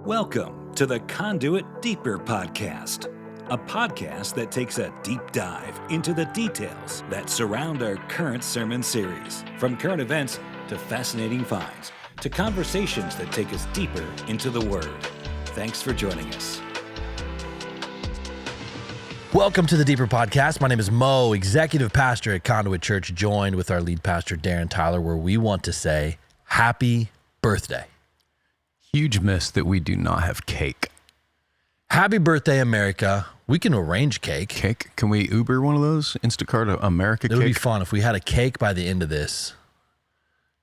Welcome to the Conduit Deeper podcast, a podcast that takes a deep dive into the details that surround our current sermon series, from current events to fascinating finds to conversations that take us deeper into the Word. Thanks for joining us. Welcome to the Deeper Podcast. My name is Mo, executive pastor at Conduit Church, joined with our lead pastor, Darren Tyler, where we want to say happy birthday. Huge miss that we do not have cake. Happy birthday, America. We can arrange cake. Cake? Can we Uber one of those? Instacart America cake? It would be fun if we had a cake by the end of this,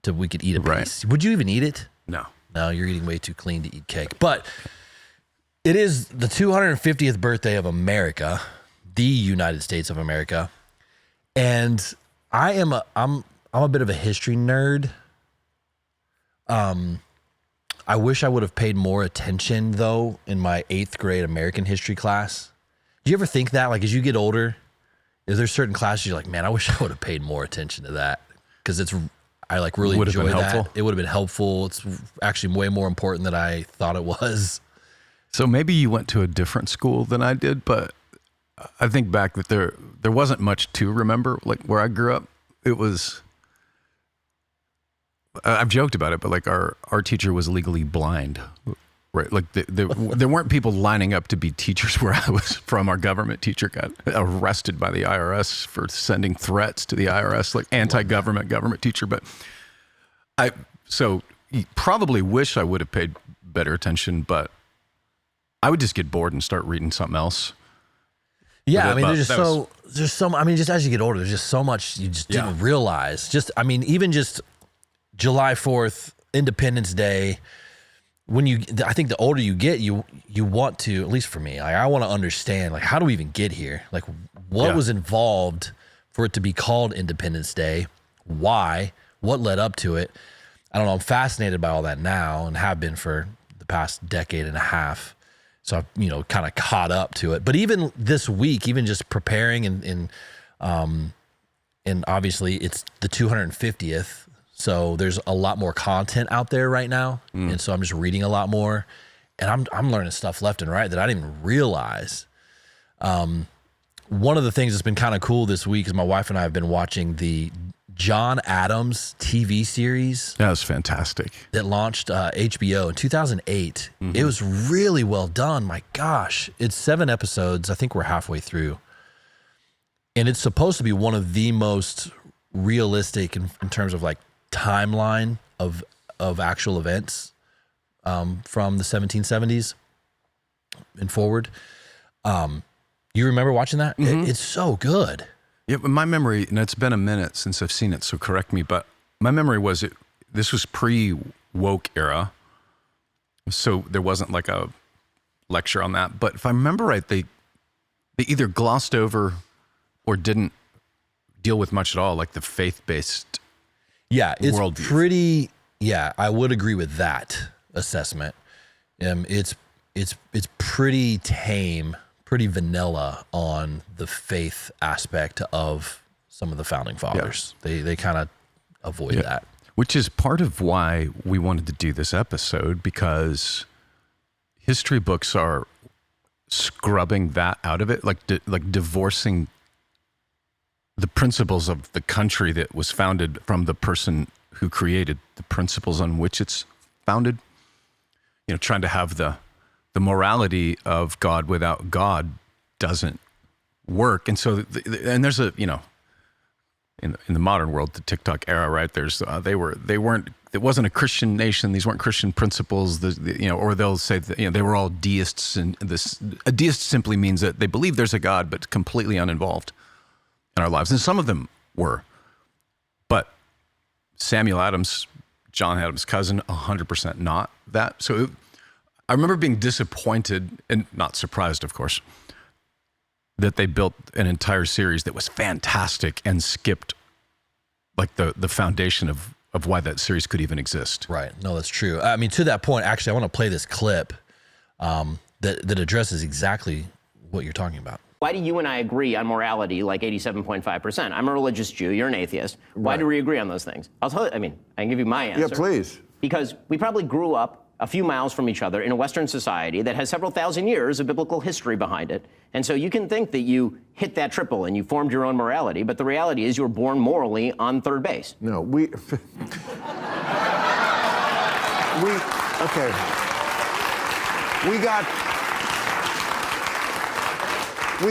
so we could eat a piece. Right. Would you even eat it? No. No, you're eating way too clean to eat cake. But it is the 250th birthday of America, the United States of America. And I'm a bit of a history nerd. I wish I would have paid more attention, though, in my 8th grade American history class. Do you ever think that, like, as you get older, is there certain classes you're like, man, I wish I would have paid more attention to that? Because I really enjoy that. It would have been helpful. It's actually way more important than I thought it was. So maybe you went to a different school than I did, but I think back that there wasn't much to remember. Like where I grew up, it was... I've joked about it, but like our teacher was legally blind, right? Like there weren't people lining up to be teachers where I was from. Our government teacher got arrested by the IRS for sending threats to the IRS, like anti-government government teacher. But so you probably wish I would have paid better attention, but I would just get bored and start reading something else. Yeah, I mean, there's so. I mean, just as you get older, there's just so much you just didn't realize. Even just July 4th, Independence Day. I think the older you get, you want to, at least for me, I want to understand, like, how do we even get here? Like, what was involved for it to be called Independence Day? Why? What led up to it? I don't know. I'm fascinated by all that now and have been for the past decade and a half. So I've, kind of caught up to it. But even this week, even just preparing and obviously it's the 250th. So there's a lot more content out there right now. And so I'm just reading a lot more, and I'm learning stuff left and right that I didn't even realize. One of the things that's been kind of cool this week is my wife and I have been watching the John Adams TV series. That was fantastic. That launched HBO in 2008. Mm-hmm. It was really well done. My gosh, it's 7 episodes. I think we're halfway through. And it's supposed to be one of the most realistic in terms of like timeline of actual events from the 1770s and forward. You remember watching that? Mm-hmm. It's so good. Yeah, my memory, and it's been a minute since I've seen it, so correct me, but my memory was this was pre-woke era, so there wasn't like a lecture on that. But if I remember right, they either glossed over or didn't deal with much at all, like the faith-based it's worldview. Pretty. Yeah, I would agree with that assessment. It's pretty tame, pretty vanilla on the faith aspect of some of the founding fathers. Yeah. They kind of avoid that. Which is part of why we wanted to do this episode, because history books are scrubbing that out of it, like divorcing the principles of the country that was founded from the person who created the principles on which it's founded. Trying to have the morality of God without God doesn't work. And so, and there's a, in the modern world, the TikTok era, right? There's, it wasn't a Christian nation. These weren't Christian principles, or they'll say that, they were all deists. And a deist simply means that they believe there's a God, but completely uninvolved in our lives. And some of them were, but Samuel Adams, John Adams' cousin, 100% not that. So I remember being disappointed, and not surprised, of course, that they built an entire series that was fantastic and skipped like the foundation of why that series could even exist. Right. No, that's true. I mean, to that point, actually, I want to play this clip that addresses exactly what you're talking about. Why do you and I agree on morality like 87.5%? I'm a religious Jew, you're an atheist. Why do we agree on those things? I'll tell you, I can give you my answer. Yeah, please. Because we probably grew up a few miles from each other in a Western society that has several thousand years of biblical history behind it. And so you can think that you hit that triple and you formed your own morality, but the reality is you were born morally on third base. No, we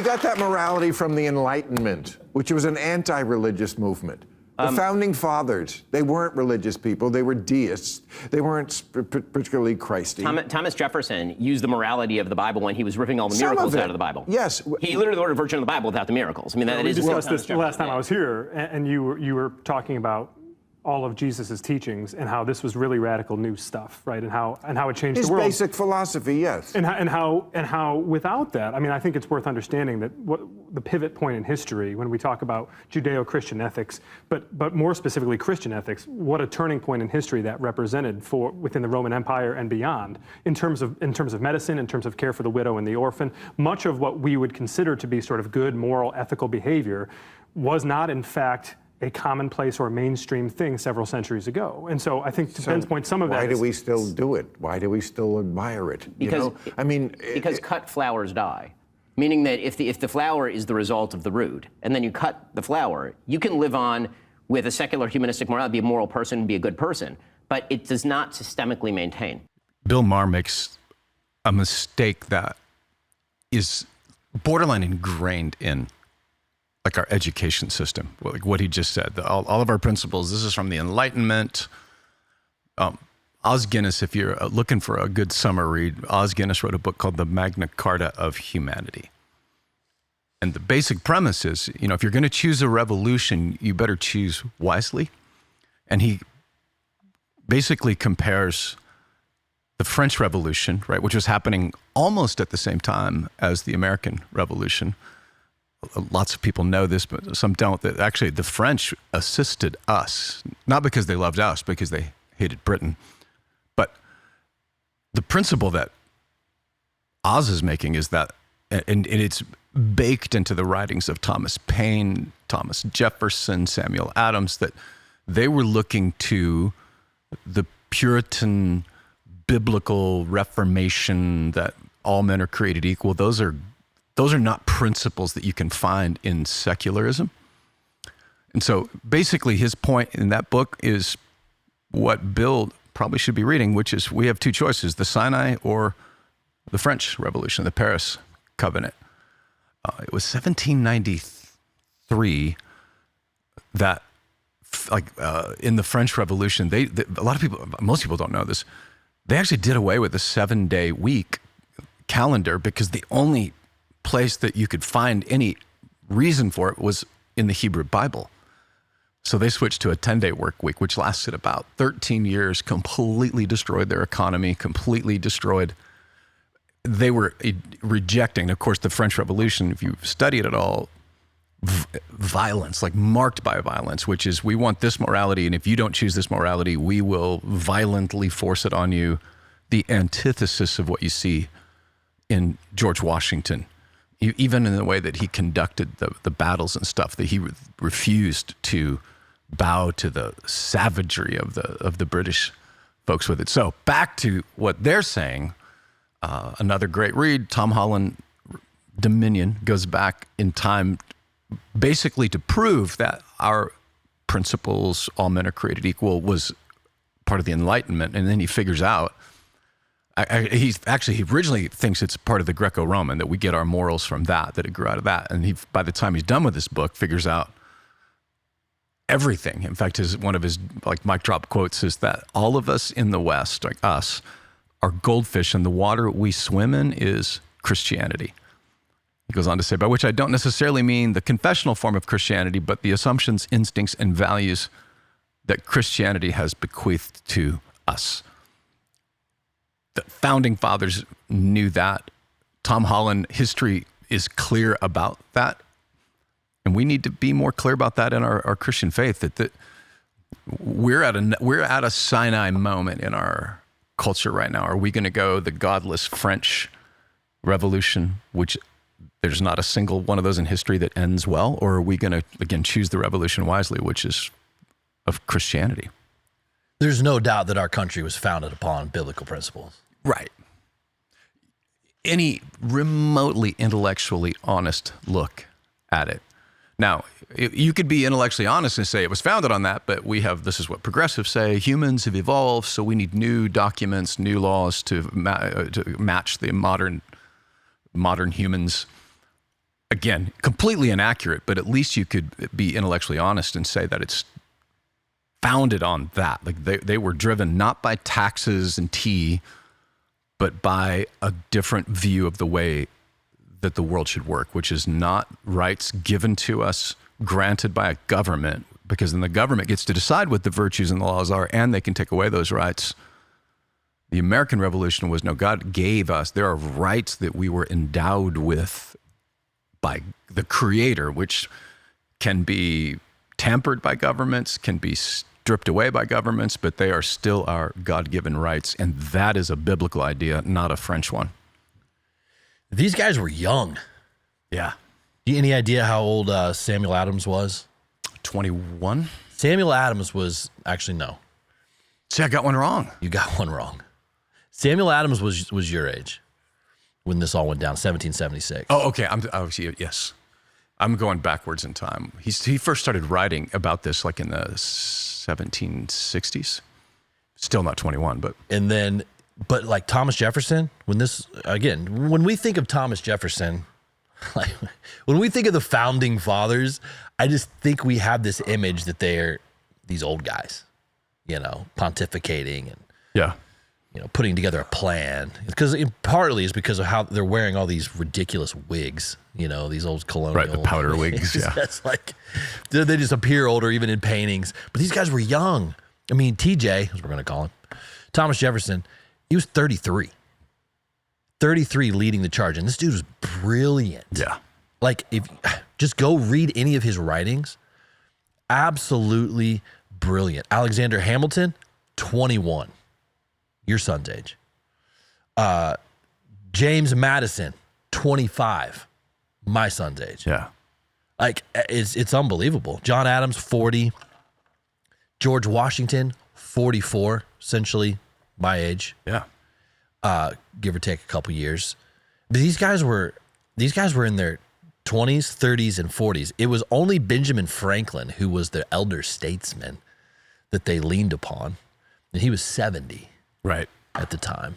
got that morality from the Enlightenment, which was an anti-religious movement. The Founding Fathers, they weren't religious people, they were deists. They weren't particularly Christy. Thomas Jefferson used the morality of the Bible when he was ripping all the miracles out of the Bible. Yes. He literally wrote a version of the Bible without the miracles. I mean, that is we discussed this the last time I was here, and you were talking about all of Jesus's teachings and how this was really radical new stuff, right? And how it changed the world. His basic philosophy, yes. And how without that, I mean, I think it's worth understanding that what the pivot point in history when we talk about Judeo-Christian ethics, but more specifically Christian ethics, what a turning point in history that represented for within the Roman Empire and beyond in terms of medicine, in terms of care for the widow and the orphan. Much of what we would consider to be sort of good moral ethical behavior was not in fact a commonplace or mainstream thing several centuries ago. And so I think to Ben's point, some of that Why do we still do it? Why do we still admire it? Because cut flowers die. Meaning that if the flower is the result of the root, and then you cut the flower, you can live on with a secular humanistic morality, be a moral person, be a good person, but it does not systemically maintain. Bill Maher makes a mistake that is borderline ingrained in like our education system, like what he just said. All of our principles, this is from the Enlightenment. Os Guinness, if you're looking for a good summer read, Os Guinness wrote a book called The Magna Carta of Humanity. And the basic premise is, if you're going to choose a revolution, you better choose wisely. And he basically compares the French Revolution, right, which was happening almost at the same time as the American Revolution. Lots of people know this, but some don't, that actually the French assisted us, not because they loved us, because they hated Britain. But the principle that Oz is making is that, and it's baked into the writings of Thomas Paine, Thomas Jefferson, Samuel Adams, that they were looking to the Puritan biblical Reformation that all men are created equal. Those are not principles that you can find in secularism. And so basically his point in that book is what Bill probably should be reading, which is we have two choices, the Sinai or the French Revolution, the Paris Covenant. It was 1793 that in the French Revolution, most people don't know this, they actually did away with the 7-day week calendar because the only place that you could find any reason for it was in the Hebrew Bible. So they switched to a 10-day work week, which lasted about 13 years, completely destroyed their economy, completely destroyed. They were rejecting, of course, the French Revolution, if you've studied it all, violence, like marked by violence, which is we want this morality, and if you don't choose this morality, we will violently force it on you. The antithesis of what you see in George Washington, even in the way that he conducted the battles and stuff, that he refused to bow to the savagery of the British folks with it. So back to what they're saying, another great read, Tom Holland, Dominion, goes back in time basically to prove that our principles, all men are created equal, was part of the Enlightenment. And then he figures out, he originally thinks it's part of the Greco-Roman, that we get our morals from that it grew out of that. And by the time he's done with this book, figures out everything. In fact, one of his like mic drop quotes is that all of us in the West, like us, are goldfish, and the water we swim in is Christianity. He goes on to say, by which I don't necessarily mean the confessional form of Christianity, but the assumptions, instincts, and values that Christianity has bequeathed to us. The founding fathers knew that. Tom Holland, history is clear about that. And we need to be more clear about that in our Christian faith, that we're at a Sinai moment in our culture right now. Are we going to go the godless French Revolution, which there's not a single one of those in history that ends well? Or are we going to, again, choose the revolution wisely, which is of Christianity? There's no doubt that our country was founded upon biblical principles. Right. Any remotely intellectually honest look at it. Now, you could be intellectually honest and say it was founded on that, but this is what progressives say, humans have evolved, so we need new documents, new laws to match the modern humans. Again, completely inaccurate, but at least you could be intellectually honest and say that it's founded on that. Like they were driven not by taxes and tea, but by a different view of the way that the world should work, which is not rights given to us, granted by a government, because then the government gets to decide what the virtues and the laws are, and they can take away those rights. The American Revolution was, no, God gave us, there are rights that we were endowed with by the Creator, which can be tempered by governments, can be stripped away by governments, but they are still our God-given rights, and that is a biblical idea, not a French one. These guys were young. Yeah. Any idea how old Samuel Adams was? 21? Samuel Adams was, actually, no. See, I got one wrong. You got one wrong. Samuel Adams was your age when this all went down, 1776. Oh, okay. Yes. I'm going backwards in time. He first started writing about this like in the 1760s. Still not 21, but. And then, but like Thomas Jefferson, when we think of Thomas Jefferson, like when we think of the founding fathers, I just think we have this image that they're these old guys, pontificating and putting together a plan. Because partly is because of how they're wearing all these ridiculous wigs, these old colonial. Right, the powder wigs, yeah. That's like, they just appear older even in paintings. But these guys were young. I mean, TJ, as we're going to call him, Thomas Jefferson, he was 33. 33 leading the charge. And this dude was brilliant. Yeah. Like, if just go read any of his writings, absolutely brilliant. Alexander Hamilton, 21. Your son's age. James Madison, 25. My son's age. Yeah. Like, it's unbelievable. John Adams, 40. George Washington, 44, essentially my age. Yeah. Give or take a couple years. These guys were in their 20s, 30s, and 40s. It was only Benjamin Franklin, who was the elder statesman, that they leaned upon. And he was 70 at the time.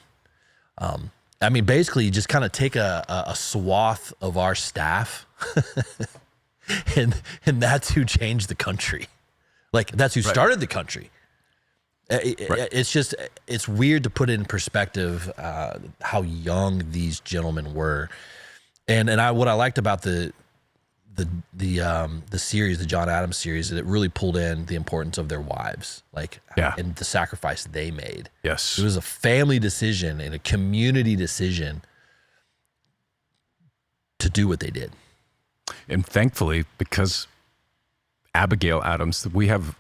I mean, basically, you just kind of take a swath of our staff, and that's who changed the country. Like, that's who started the country. It's weird to put it in perspective how young these gentlemen were, and what I liked about the series, the John Adams series, that it really pulled in the importance of their wives, and the sacrifice they made. Yes, it was a family decision and a community decision to do what they did, and thankfully, because Abigail Adams, we have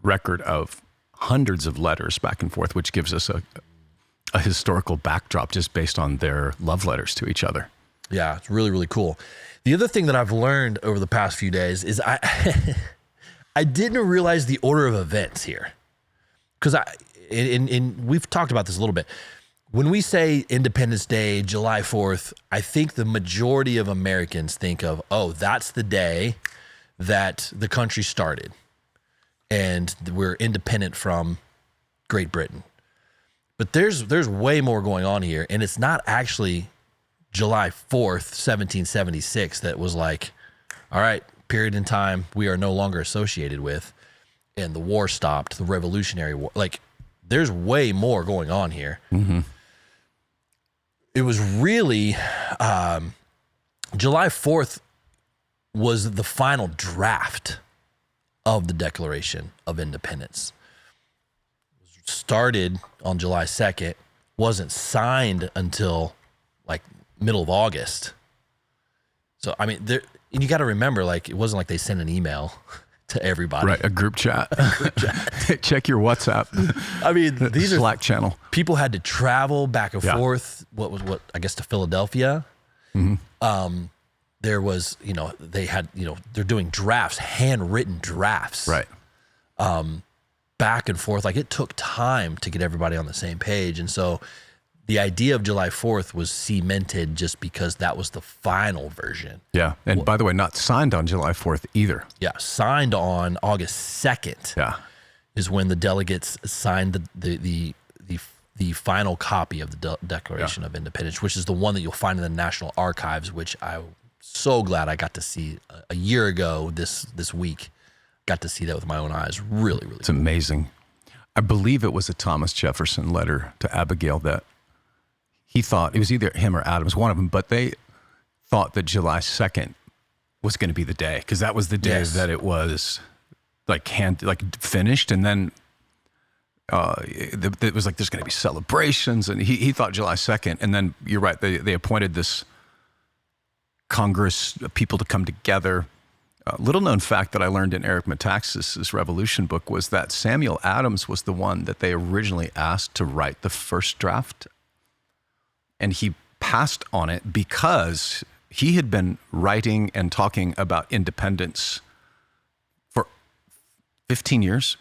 record of hundreds of letters back and forth, which gives us a historical backdrop just based on their love letters to each other. Yeah, it's really, really cool. The other thing that I've learned over the past few days is I didn't realize the order of events here. Because we've talked about this a little bit. When we say Independence Day, July 4th, I think the majority of Americans think of, oh, that's the day that the country started and we're independent from Great Britain. But there's way more going on here, and it's not actually July 4th, 1776 that was like, all right, period in time we are no longer associated with, and the war stopped, the Revolutionary War. Like, there's way more going on here. Mm-hmm. It was really, July 4th was the final draft of the Declaration of Independence. It started on July 2nd, wasn't signed until like middle of August. So, I mean, and you got to remember, like, it wasn't like they sent an email to everybody. Right, a group chat. Check your WhatsApp. I mean, these Slack channel. People had to travel back and forth. What I guess to Philadelphia. Mm-hmm. There was, they had, they're doing drafts, handwritten drafts. Right. back and forth. Like, it took time to get everybody on the same page. And so the idea of July 4th was cemented just because that was the final version. Yeah. And by the way, not signed on July 4th either. Yeah. Signed on August 2nd. Yeah. Is when the delegates signed the final copy of the Declaration of Independence, which is the one that you'll find in the National Archives, which I'm so glad I got to see a year ago this week. Got to see that with my own eyes. Really, really It's amazing. I believe it was a Thomas Jefferson letter to Abigail that he thought, it was either him or Adams, one of them, but they thought that July 2nd was going to be the day, because that was the day that it was finished, and then it was like there's going to be celebrations, and he thought July 2nd, and then you're right, they appointed this Congress of people to come together. Little known fact that I learned in Eric Metaxas' Revolution book was that Samuel Adams was the one that they originally asked to write the first draft, and he passed on it because he had been writing and talking about independence for 15 years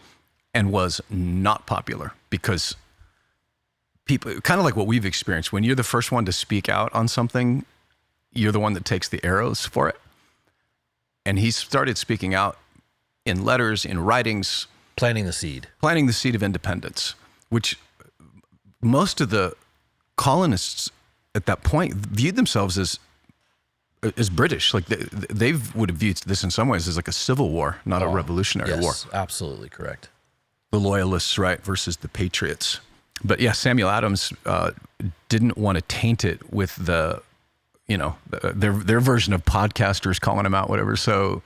and was not popular, because people, kind of like what we've experienced, when you're the first one to speak out on something, you're the one that takes the arrows for it. And he started speaking out in letters, in writings. planting the seed of independence, which most of the colonists at that point viewed themselves as British. Like they would have viewed this in some ways as like a civil war, not a revolutionary war. Yes, absolutely correct. The loyalists, right, versus the patriots. But yeah, Samuel Adams didn't want to taint it with their version of podcasters calling him out, whatever. So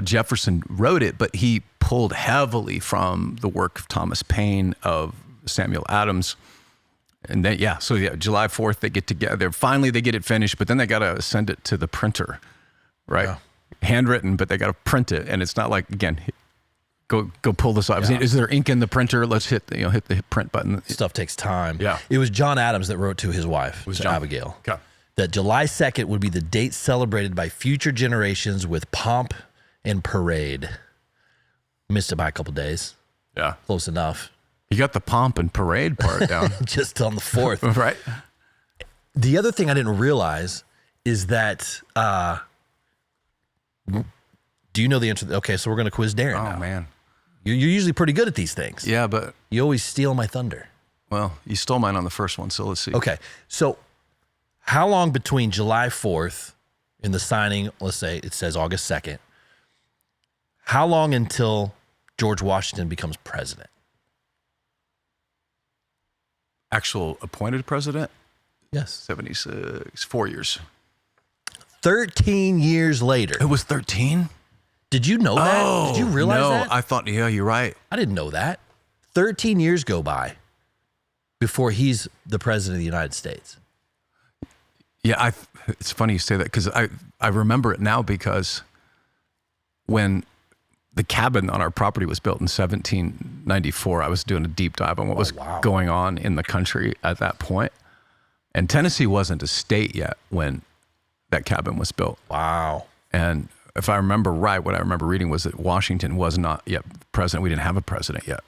Jefferson wrote it, but he pulled heavily from the work of Thomas Paine, of Samuel Adams. And then, July 4th, they get together. Finally, they get it finished, but then they got to send it to the printer, right? Yeah. Handwritten, but they got to print it. And it's not like, again, go pull this off. Yeah. Is there ink in the printer? Let's hit the print button. Stuff takes time. Yeah. It was John Adams that wrote to his wife, Abigail, that July 2nd would be the date celebrated by future generations with pomp and parade. Missed it by a couple days. Yeah. Close enough. You got the pomp and parade part down. Just on the 4th. Right. The other thing I didn't realize is that, do you know the answer? Okay, so we're going to quiz Darren now. Oh, man. You're usually pretty good at these things. Yeah, but... You always steal my thunder. Well, you stole mine on the first one, so let's see. Okay, so how long between July 4th in the signing, let's say it says August 2nd, how long until George Washington becomes president? Actual appointed president? Yes. 76, 4 years. 13 years later. It was 13? Did you know that? Oh, Did you realize that? No, I thought, yeah, you're right. I didn't know that. 13 years go by before he's the president of the United States. Yeah, it's funny you say that, because I remember it now, because when the cabin on our property was built in 1794, I was doing a deep dive on what was going on in the country at that point. And Tennessee wasn't a state yet when that cabin was built. Wow. And if I remember right, what I remember reading was that Washington was not yet president. We didn't have a president yet.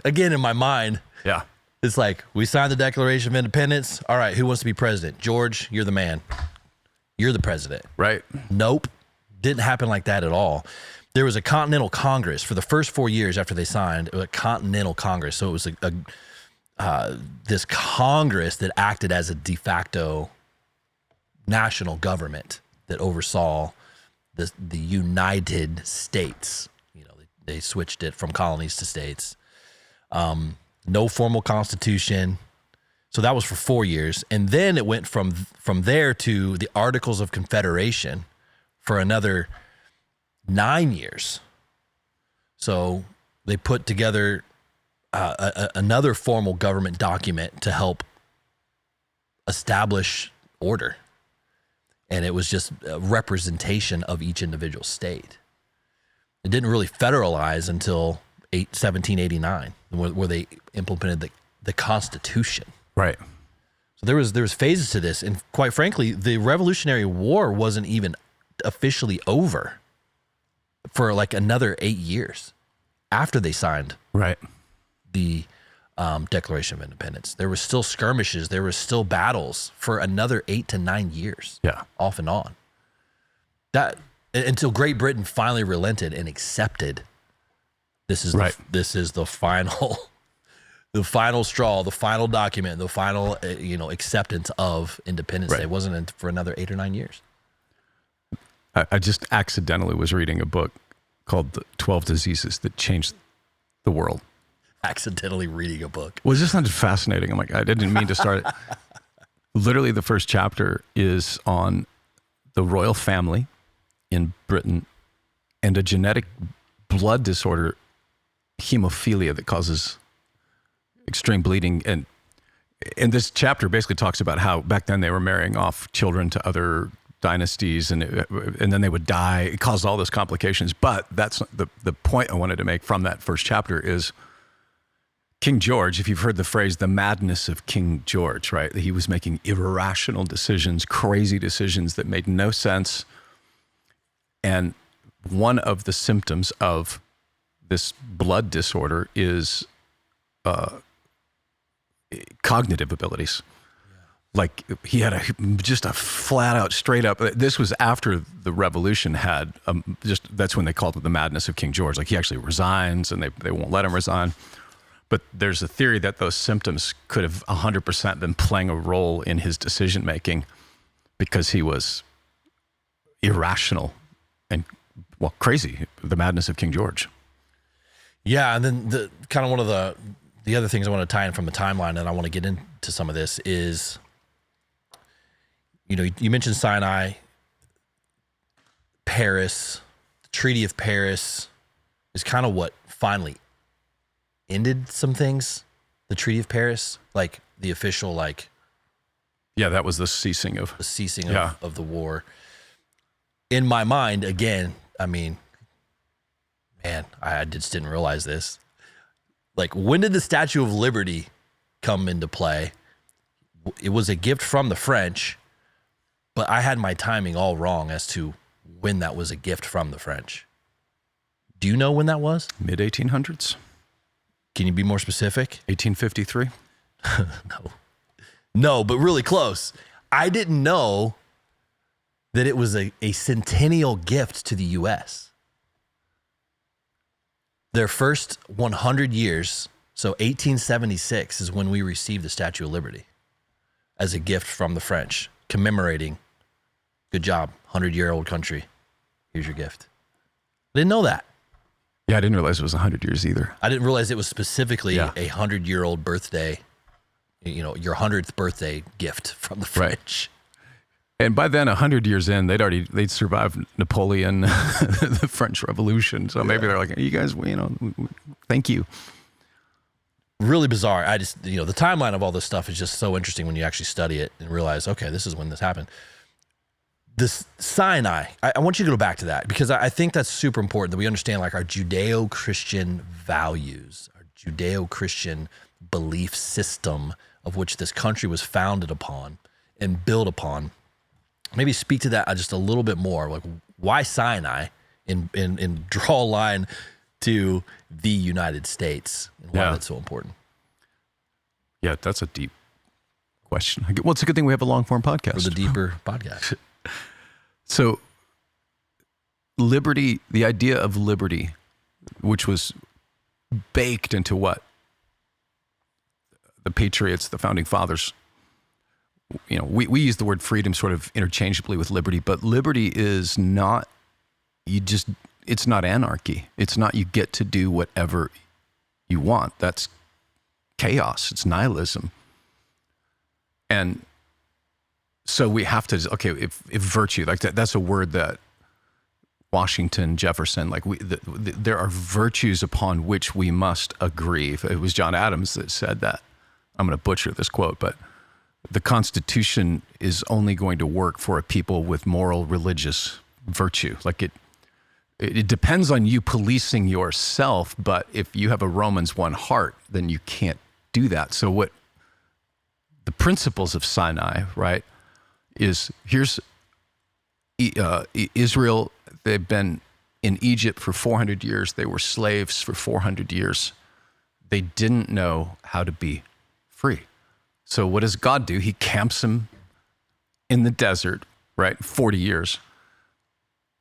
Again, in my mind, yeah, it's like, we signed the Declaration of Independence. All right, who wants to be president? George, you're the man. You're the president. Right. Nope. Didn't happen like that at all. There was a Continental Congress for the first 4 years after they signed, a Continental Congress. So it was this Congress that acted as a de facto national government that oversaw the United States. They switched it from colonies to states. No formal constitution. So that was for 4 years. And then it went from there to the Articles of Confederation for another 9 years. So they put together another formal government document to help establish order. And it was just a representation of each individual state. It didn't really federalize until 1789, where they implemented the Constitution. Right. So there was phases to this, and quite frankly, the Revolutionary War wasn't even officially over for like another 8 years. after they signed Right. the Declaration of Independence. There was still skirmishes. There was still battles for another 8 to 9 years. Yeah. Off and on. That until Great Britain finally relented and accepted. This is Right. this is the final, the final straw, the final document, the final acceptance of Independence Day. It wasn't for another 8 or 9 years. I just accidentally was reading a book called The 12 Diseases That Changed the World. Accidentally reading a book. Well, it just sounded fascinating. I'm like, I didn't mean to start it. Literally, the first chapter is on the royal family in Britain and a genetic blood disorder, hemophilia, that causes extreme bleeding. And this chapter basically talks about how back then they were marrying off children to other dynasties, and then they would die. It caused all those complications. But that's the point I wanted to make from that first chapter is King George. If you've heard the phrase, the madness of King George, right? He was making irrational decisions, crazy decisions that made no sense. And one of the symptoms of this blood disorder is cognitive abilities. Like he had just a flat out, straight up. This was after the revolution had that's when they called it the madness of King George. Like he actually resigns, and they won't let him resign. But there's a theory that those symptoms could have 100% been playing a role in his decision making because he was irrational and crazy. The madness of King George. Yeah, and then the kind of one of the other things I want to tie in from the timeline, and I want to get into some of this is, you mentioned Sinai, Paris, the Treaty of Paris is kind of what finally ended some things. The Treaty of Paris, like the official, yeah, that was the ceasing of the war. In my mind, again, I mean, man, I just didn't realize this. Like, when did the Statue of Liberty come into play? It was a gift from the French, but I had my timing all wrong as to when that was a gift from the French. Do you know when that was? Mid-1800s. Can you be more specific? 1853. No, but really close. I didn't know that it was a centennial gift to the U.S. Their first 100 years, so 1876 is when we received the Statue of Liberty as a gift from the French, commemorating, good job, 100-year-old country. Here's your gift. I didn't know that. Yeah, I didn't realize it was 100 years either. I didn't realize it was specifically a 100-year-old birthday, your 100th birthday gift from the French. Right. And by then, 100 years in, they'd survived Napoleon, the French Revolution. So maybe they're like, you guys, thank you. Really bizarre. I just, the timeline of all this stuff is just so interesting when you actually study it and realize, okay, this is when this happened. This Sinai, I want you to go back to that because I think that's super important that we understand our Judeo-Christian values, our Judeo-Christian belief system of which this country was founded upon and built upon. Maybe speak to that just a little bit more. Like, why Sinai and draw a line to the United States and why that's so important? Yeah, that's a deep question. Well, it's a good thing we have a long-form podcast. For the deeper podcast. So, liberty, the idea of liberty, which was baked into what the patriots, the founding fathers, we use the word freedom sort of interchangeably with liberty, but liberty is not, it's not anarchy. It's not you get to do whatever you want. That's chaos. It's nihilism. And so we have to, if virtue, that's a word that Washington, Jefferson, there are virtues upon which we must agree. It was John Adams that said that. I'm going to butcher this quote, but the Constitution is only going to work for a people with moral, religious virtue. It depends on you policing yourself, but if you have a Romans 1 heart, then you can't do that. So what the principles of Sinai, right, is here's Israel. They've been in Egypt for 400 years. They were slaves for 400 years. They didn't know how to be free. So what does God do? He camps them in the desert, right? 40 years.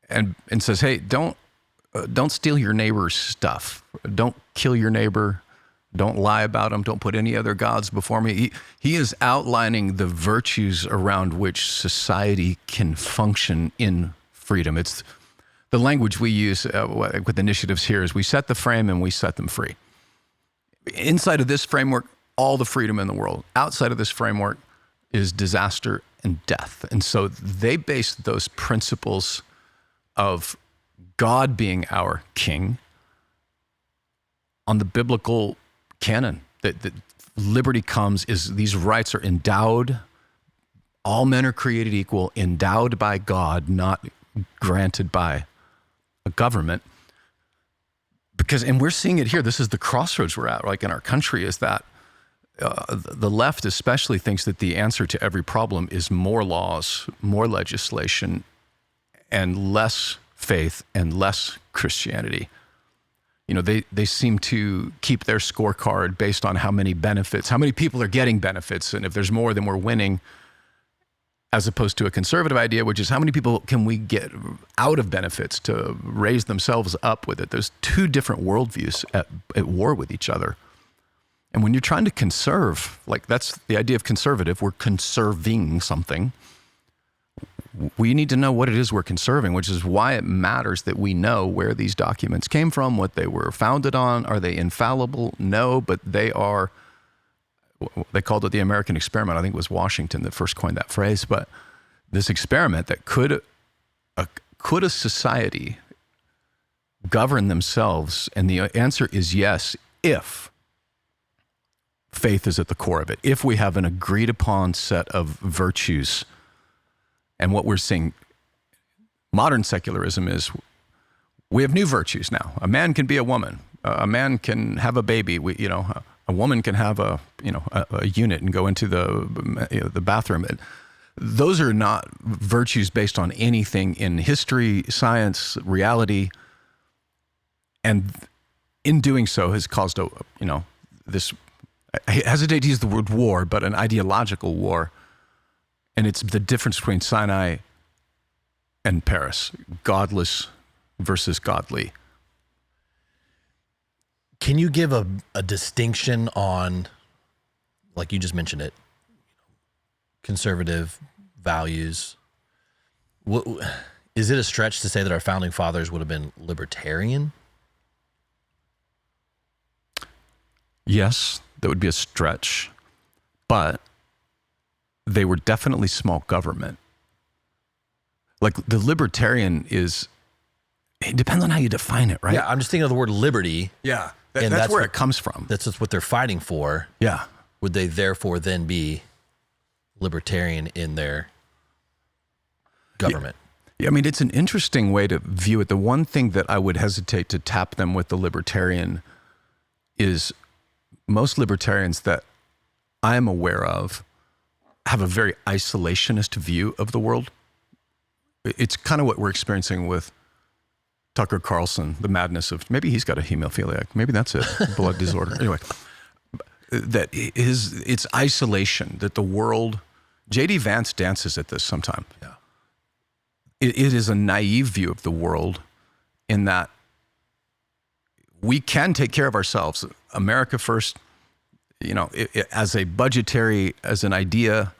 And says, hey, don't steal your neighbor's stuff. Don't kill your neighbor. Don't lie about him. Don't put any other gods before me. He is outlining the virtues around which society can function in freedom. It's the language we use with initiatives here is we set the frame and we set them free. Inside of this framework, all the freedom in the world. Outside of this framework is disaster and death. And so they base those principles of God being our king on the biblical canon, that liberty comes is these rights are endowed. All men are created equal, endowed by God, not granted by a government. And we're seeing it here. This is the crossroads we're at, like in our country, is that the left especially thinks that the answer to every problem is more laws, more legislation, and less faith and less Christianity. You know, they seem to keep their scorecard based on how many benefits, how many people are getting benefits, and if there's more, then we're winning, as opposed to a conservative idea, which is how many people can we get out of benefits to raise themselves up with it. There's two different worldviews at war with each other. And when you're trying to conserve, like that's the idea of conservative, we're conserving something. We need to know what it is we're conserving, which is why it matters that we know where these documents came from, what they were founded on. Are they infallible? No, but they are. They called it the American experiment. I think it was Washington that first coined that phrase. But this experiment that could a society govern themselves? And the answer is yes, if faith is at the core of it. If we have an agreed upon set of virtues. And what we're seeing, modern secularism is we have new virtues now. A man can be a woman. A man can have a baby. A woman can have a unit and go into the bathroom. Those are not virtues based on anything in history, science, reality. And in doing so has caused this, I hesitate to use the word war, but an ideological war. And it's the difference between Sinai and Paris, godless versus godly. Can you give a distinction on, like you just mentioned it, conservative values? Is it a stretch to say that our founding fathers would have been libertarian? Yes, that would be a stretch, but they were definitely small government. Like the libertarian it depends on how you define it, right? Yeah, I'm just thinking of the word liberty. Yeah, that's where it comes from. That's just what they're fighting for. Yeah. Would they therefore then be libertarian in their government? Yeah, I mean, it's an interesting way to view it. The one thing that I would hesitate to tap them with the libertarian is most libertarians that I'm aware of have a very isolationist view of the world. It's kind of what we're experiencing with Tucker Carlson, the madness of, maybe he's got a hemophiliac, maybe that's it, blood disorder. Anyway, it's isolation, that the world, J.D. Vance dances at this sometime. Yeah. It is a naive view of the world in that we can take care of ourselves. America first, as a budgetary, as an idea,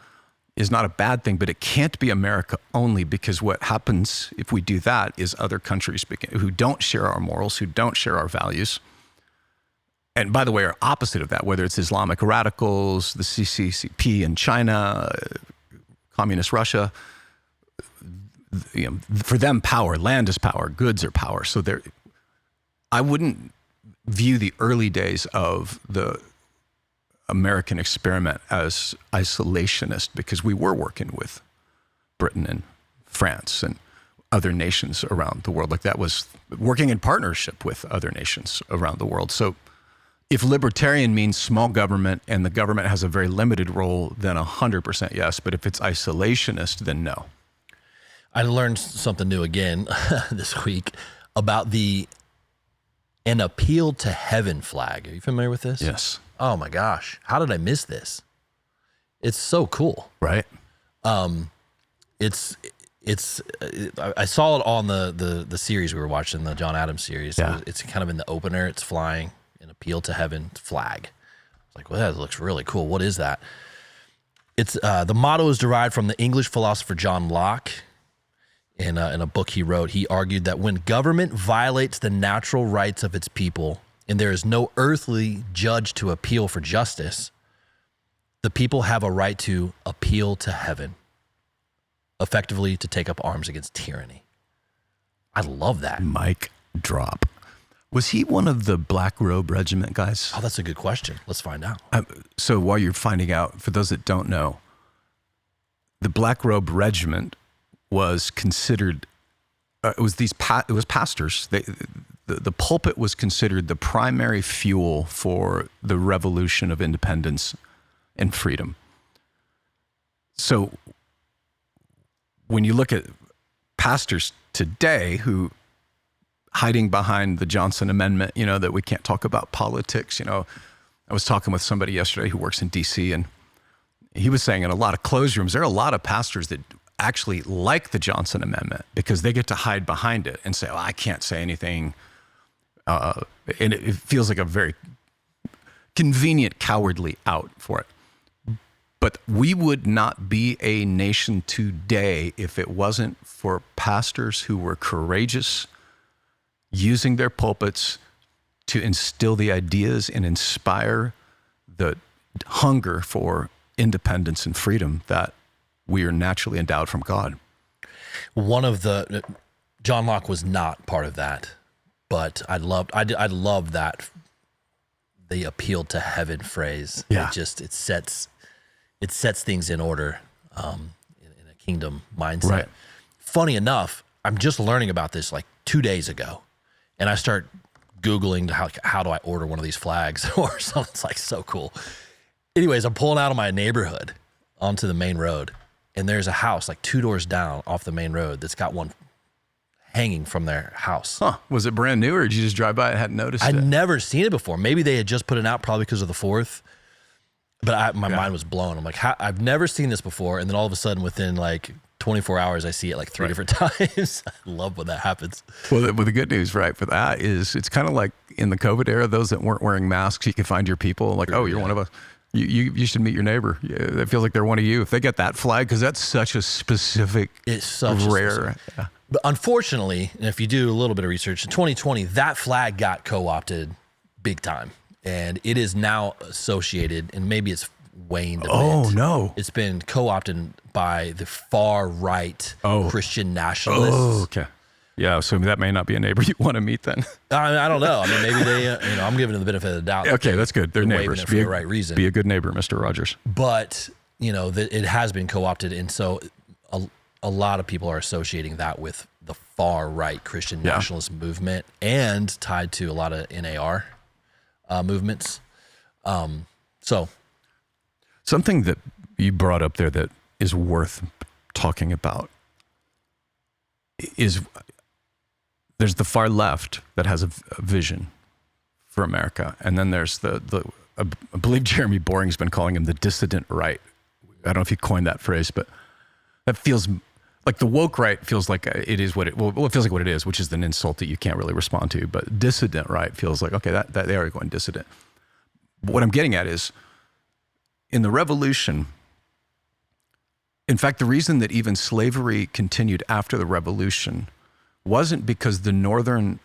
is not a bad thing, but it can't be America only, because what happens if we do that is other countries who don't share our morals, who don't share our values, and by the way, are opposite of that, whether it's Islamic radicals, the CCCP in China, communist Russia, for them, power, land is power, goods are power. So I wouldn't view the early days of the American experiment as isolationist, because we were working with Britain and France and other nations around the world. Like that was working in partnership with other nations around the world. So if libertarian means small government and the government has a very limited role, then 100% yes. But if it's isolationist, then no. I learned something new again this week. about an appeal to heaven flag. Are you familiar with this? Yes. Oh my gosh. How did I miss this? It's so cool. Right. I saw it on the series we were watching, the John Adams series. Yeah. It's kind of in the opener. It's flying an appeal to heaven flag. It's like, well, that looks really cool. What is that? It's the motto is derived from the English philosopher John Locke. In a book he wrote, he argued that when government violates the natural rights of its people and there is no earthly judge to appeal for justice, the people have a right to appeal to heaven, effectively to take up arms against tyranny. I love that. Mic drop. Was he one of the Black Robe Regiment guys? Oh, that's a good question. Let's find out. So while you're finding out, for those that don't know, the Black Robe Regiment was considered, it was pastors. The pulpit was considered the primary fuel for the revolution of independence and freedom. So when you look at pastors today who hiding behind the Johnson Amendment, that we can't talk about politics, I was talking with somebody yesterday who works in DC, and he was saying in a lot of closed rooms, there are a lot of pastors that actually like the Johnson Amendment because they get to hide behind it and say, I can't say anything. And it feels like a very convenient, cowardly out for it. But we would not be a nation today if it wasn't for pastors who were courageous, using their pulpits to instill the ideas and inspire the hunger for independence and freedom that we are naturally endowed from God. John Locke was not part of that, but I loved that the appeal to heaven phrase. Yeah. It sets things in order in a kingdom mindset. Right. Funny enough, I'm just learning about this like 2 days ago, and I start Googling how do I order one of these flags or something. It's like so cool. Anyways, I'm pulling out of my neighborhood onto the main road, and there's a house like 2 doors down off the main road that's got one hanging from their house. Huh. Was it brand new, or did you just drive by and hadn't noticed it? I'd never seen it before. Maybe they had just put it out probably because of the 4th. But my mind was blown. I'm like, I've never seen this before. And then all of a sudden, within like 24 hours, I see it like 3 different times. I love when that happens. Well, the good news, right, for that is it's kind of like in the COVID era, those that weren't wearing masks, you could find your people. Like, oh, you're one of us. You should meet your neighbor. Yeah, it feels like they're one of you. If they get that flag, because that's such a specific, it's such rare. Yeah. But unfortunately, if you do a little bit of research, in 2020, that flag got co-opted big time. And it is now associated, and maybe it's waned a bit. Oh, no. It's been co-opted by the far right Christian nationalists. Oh, okay. Yeah, so that may not be a neighbor you want to meet then. I don't know. I mean, maybe they, I'm giving them the benefit of the doubt. Okay, that's good. They're neighbors. For the right reason. Be a good neighbor, Mr. Rogers. But, it has been co-opted. And so a lot of people are associating that with the far right Christian nationalist movement and tied to a lot of NAR movements. So something that you brought up there that is worth talking about is there's the far left that has a vision for America. And then there's I believe Jeremy Boring's been calling him the dissident right. I don't know if he coined that phrase, but that feels like the woke right feels like it is what it feels like what it is, which is an insult that you can't really respond to. But dissident right feels like, okay, that they are going dissident. But what I'm getting at is in the revolution, in fact, the reason that even slavery continued after the revolution wasn't because the northern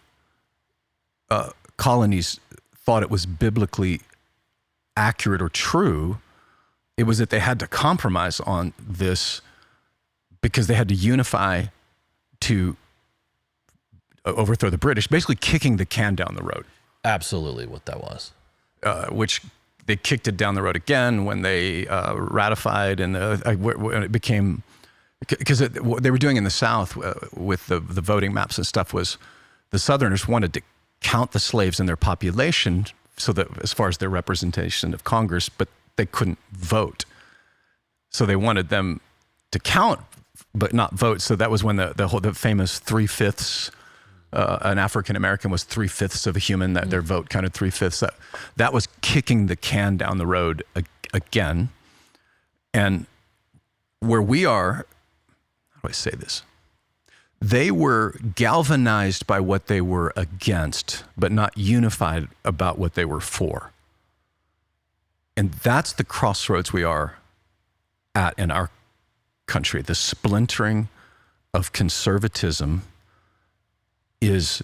colonies thought it was biblically accurate or true. It was that they had to compromise on this because they had to unify to overthrow the British, basically kicking the can down the road. Absolutely what that was. Which they kicked it down the road again when they ratified and when it became, because what they were doing in the South with the voting maps and stuff was the Southerners wanted to count the slaves in their population so that as far as their representation of Congress, but they couldn't vote. So they wanted them to count, but not vote. So that was when the famous 3/5 an African American was 3/5 of a human, that their vote counted 3/5. That was kicking the can down the road again. And where we are, how do I say this? They were galvanized by what they were against, but not unified about what they were for. And that's the crossroads we are at in our country. The splintering of conservatism is,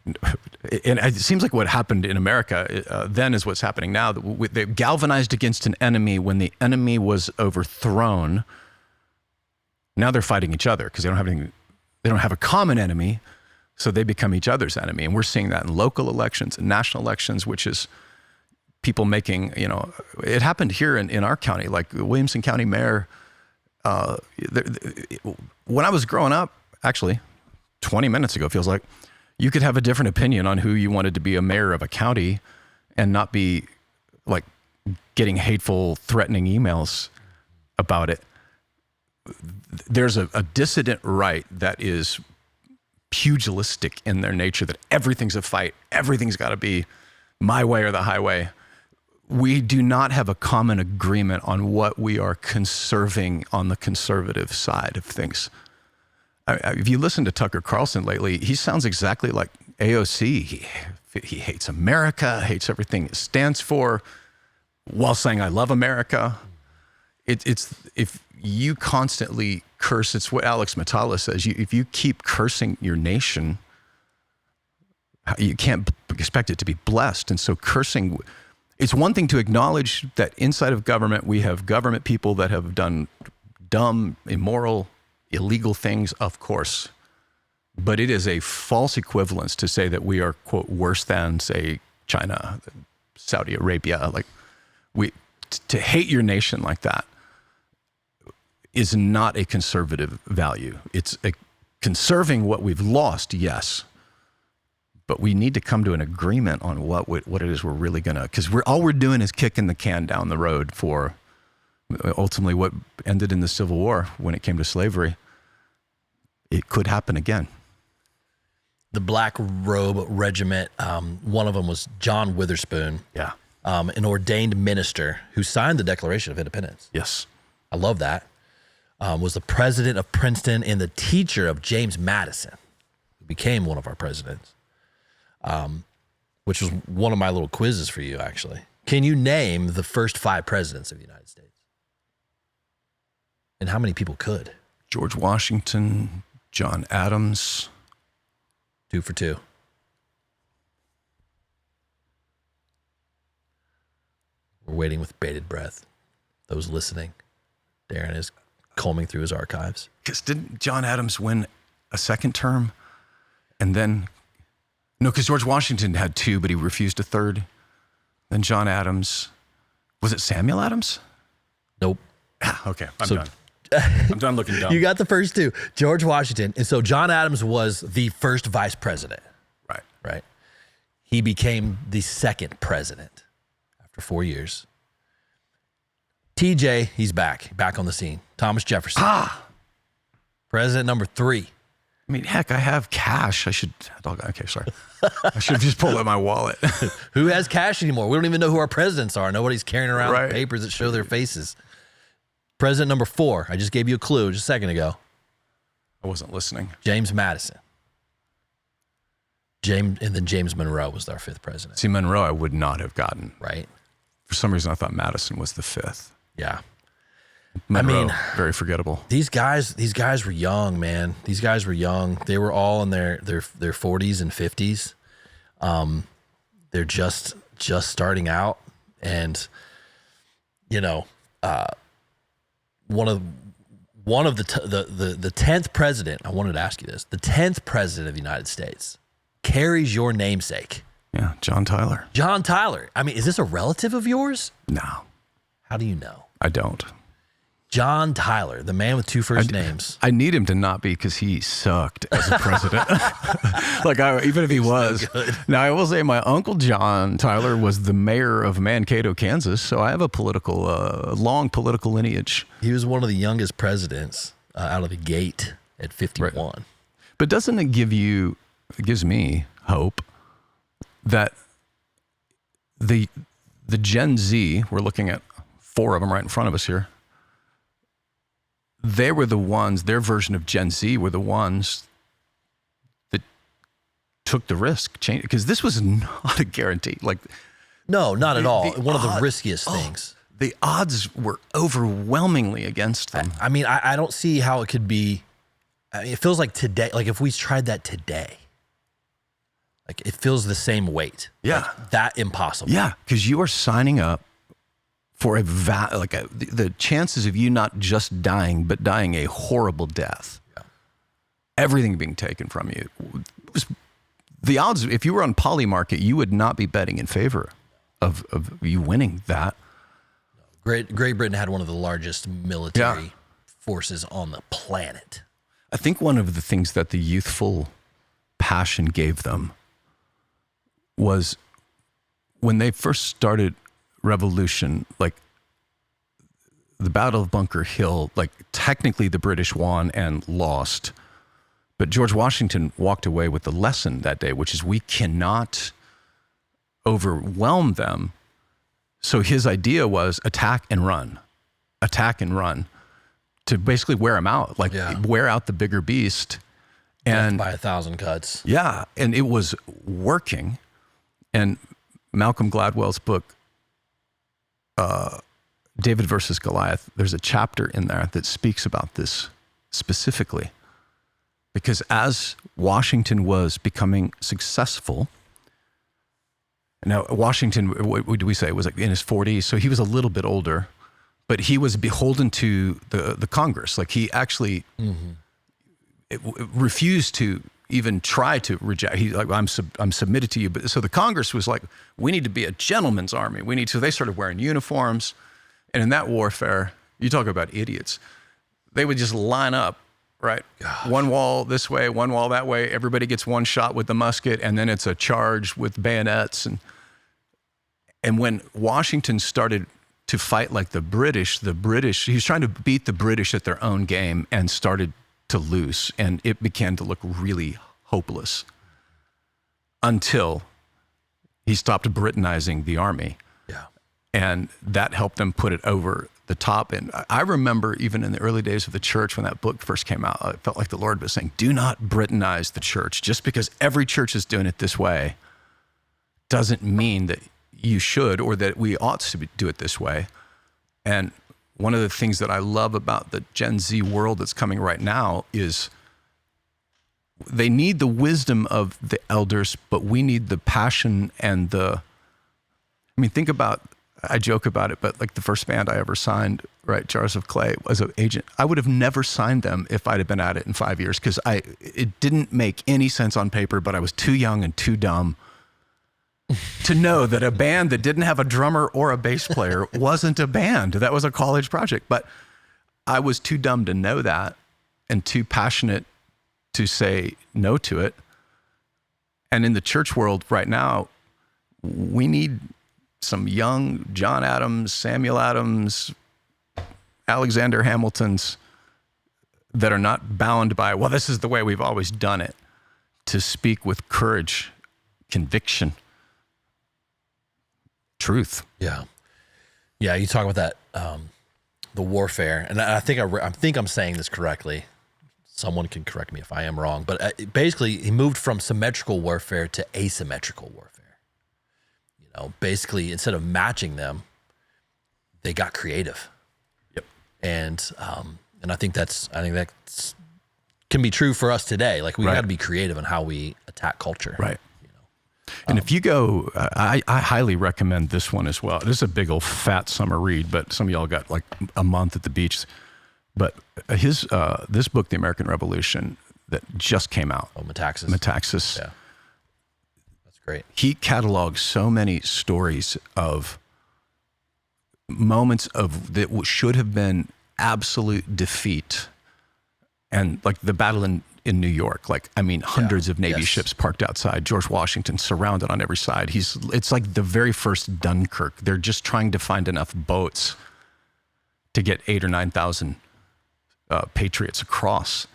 and it seems like what happened in America then is what's happening now. They galvanized against an enemy when the enemy was overthrown. Now they're fighting each other because they don't have a common enemy, so they become each other's enemy. And we're seeing that in local elections and national elections, which is people making, it happened here in our county, like the Williamson County mayor. When I was growing up, actually, 20 minutes ago, feels like, you could have a different opinion on who you wanted to be a mayor of a county and not be like getting hateful, threatening emails about it. There's a dissident right that is pugilistic in their nature, that everything's a fight. Everything's got to be my way or the highway. We do not have a common agreement on what we are conserving on the conservative side of things. If you listen to Tucker Carlson lately, he sounds exactly like AOC. He hates America, hates everything it stands for, while saying, I love America. It's if you constantly curse, it's what Alex Matala says, if you keep cursing your nation, you can't expect it to be blessed. And so cursing, it's one thing to acknowledge that inside of government, we have government people that have done dumb, immoral, illegal things, of course. But it is a false equivalence to say that we are, quote, worse than, say, China, Saudi Arabia. Like, to hate your nation like that is not a conservative value. It's conserving what we've lost, yes. But we need to come to an agreement on what it is we're really going to, because all we're doing is kicking the can down the road for ultimately what ended in the Civil War when it came to slavery. It could happen again. The Black Robe Regiment, one of them was John Witherspoon. Yeah. An ordained minister who signed the Declaration of Independence. Yes. I love that. Was the president of Princeton and the teacher of James Madison, who became one of our presidents, which was one of my little quizzes for you, actually. Can you name the first 5 presidents of the United States? And how many people could? George Washington, John Adams. 2 for 2. We're waiting with bated breath. Those listening, Darren is combing through his archives. Because didn't John Adams win a second term? And then, no, because George Washington had 2, but he refused a third. Then John Adams, was it Samuel Adams? Nope. Okay, I'm done. I'm done looking dumb. You got the first 2, George Washington. And so John Adams was the first vice president. Right. He became the second president after 4 years. TJ, he's back on the scene. Thomas Jefferson. President number 3. I mean, heck, I have cash. Okay, sorry. I should have just pulled out my wallet. Who has cash anymore? We don't even know who our presidents are. Nobody's carrying around Right. papers that show their faces. President number 4. I just gave you a clue just a second ago. I wasn't listening. James Madison. And then James Monroe was our 5th president. See, Monroe I would not have gotten. Right. For some reason, I thought Madison was the 5th. Yeah. Monroe, very forgettable. These guys were young, man. These guys were young. They were all in their 40s and 50s. They're just starting out, and one of the 10th president. I wanted to ask you this: the 10th president of the United States carries your namesake. Yeah, John Tyler. John Tyler. I mean, is this a relative of yours? No. How do you know? I don't. John Tyler, the man with 2 first names. I need him to not be, because he sucked as a president. Even if he was. Now, I will say my uncle John Tyler was the mayor of Mankato, Kansas, so I have a long political lineage. He was one of the youngest presidents out of the gate at 51. Right. But doesn't it give you, gives me hope that the Gen Z, we're looking at 4 of them right in front of us here, they were the ones, their version of Gen Z were the ones that took the risk, because this was not a guarantee. Like, no, not at all. One of the riskiest things. The odds were overwhelmingly against them. I mean, I don't see how it could be. I mean, it feels like today, like if we tried that today, like it feels the same weight. Yeah. Like that impossible. Yeah, because you are signing up for the chances of you not just dying, but dying a horrible death. Yeah. Everything being taken from you. The odds, if you were on Polymarket, you would not be betting in favor of you winning that. Great Britain had one of the largest military forces on the planet. I think one of the things that the youthful passion gave them was when they first started revolution, like the Battle of Bunker Hill, like technically the British won and lost, but George Washington walked away with the lesson that day, which is we cannot overwhelm them. So his idea was attack and run, to basically wear them out, like wear out the bigger beast. And by 1,000 cuts. Yeah, and it was working. And Malcolm Gladwell's book, David versus Goliath, there's a chapter in there that speaks about this specifically. Because as Washington was becoming successful, now Washington, what do we say, was like in his 40s, so he was a little bit older, but he was beholden to the Congress. Like he actually refused to even try to reject. He's like, I'm submitted to you. But so the Congress was like, we need to be a gentleman's army. So they started wearing uniforms. And in that warfare, you talk about idiots. They would just line up, right? Gosh. One wall this way, one wall that way. Everybody gets one shot with the musket, and then it's a charge with bayonets. And when Washington started to fight like the British, he was trying to beat the British at their own game and started to lose, and it began to look really hopeless until he stopped Britanizing the army. Yeah. And that helped them put it over the top. And I remember even in the early days of the church, when that book first came out, I felt like the Lord was saying, do not Britanize the church. Just because every church is doing it this way doesn't mean that you should or that we ought to do it this way. And one of the things that I love about the Gen Z world that's coming right now is they need the wisdom of the elders, but we need the passion and think about, I joke about it, but like the first band I ever signed, right, Jars of Clay, as an agent, I would have never signed them if I'd have been at it in 5 years, because it didn't make any sense on paper, but I was too young and too dumb to know that a band that didn't have a drummer or a bass player wasn't a band. That was a college project. But I was too dumb to know that and too passionate to say no to it. And in the church world right now, we need some young John Adams, Samuel Adams, Alexander Hamiltons that are not bound by, well, this is the way we've always done it, to speak with courage, conviction, truth. Yeah. You talk about that, the warfare, and I think I'm saying this correctly. Someone can correct me if I am wrong, but basically he moved from symmetrical warfare to asymmetrical warfare. Basically instead of matching them, they got creative. Yep. And I think that can be true for us today. Like we got to be creative in how we attack culture. Right. And if you go, I highly recommend this one as well. This is a big old fat summer read, but some of y'all got like a month at the beach. But this book, The American Revolution, that just came out. Oh, Metaxas. Yeah. That's great. He catalogs so many stories of moments that should have been absolute defeat. And like the battle in New York, hundreds of Navy ships parked outside, George Washington surrounded on every side. It's like the very first Dunkirk. They're just trying to find enough boats to get 8,000 or 9,000 patriots across.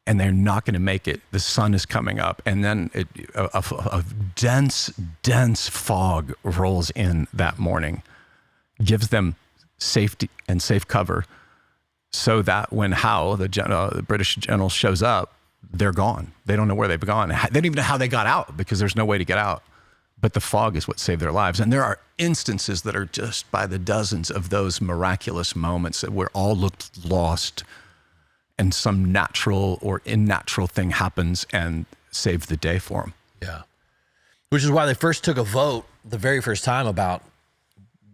and they're not going to make it. The sun is coming up, and then a dense fog rolls in that morning, gives them safety and safe cover, so that when Howe, the British general, shows up, they're gone. They don't know where they've gone. They don't even know how they got out, because there's no way to get out. But the fog is what saved their lives. And there are instances that are just by the dozens of those miraculous moments where all looked lost, and some natural or unnatural thing happens and saved the day for them. Yeah. Which is why they first took a vote the very first time about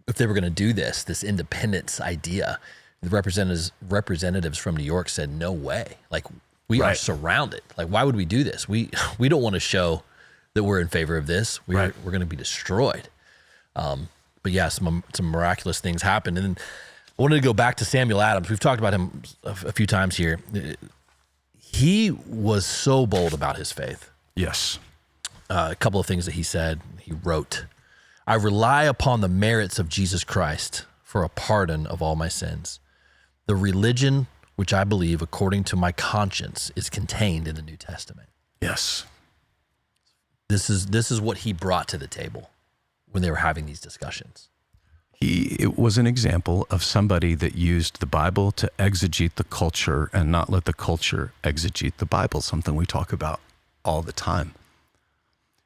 if they were going to do this independence idea. The representatives from New York said, no way. Like, we are surrounded. Like, why would we do this? We don't want to show that we're in favor of this. We're going to be destroyed. But yeah, some miraculous things happened. And I wanted to go back to Samuel Adams. We've talked about him a few times here. He was so bold about his faith. Yes. A couple of things that he said. He wrote, "I rely upon the merits of Jesus Christ for a pardon of all my sins. The religion which I believe according to my conscience is contained in the New Testament." Yes. This is what he brought to the table when they were having these discussions. It was an example of somebody that used the Bible to exegete the culture and not let the culture exegete the Bible, something we talk about all the time.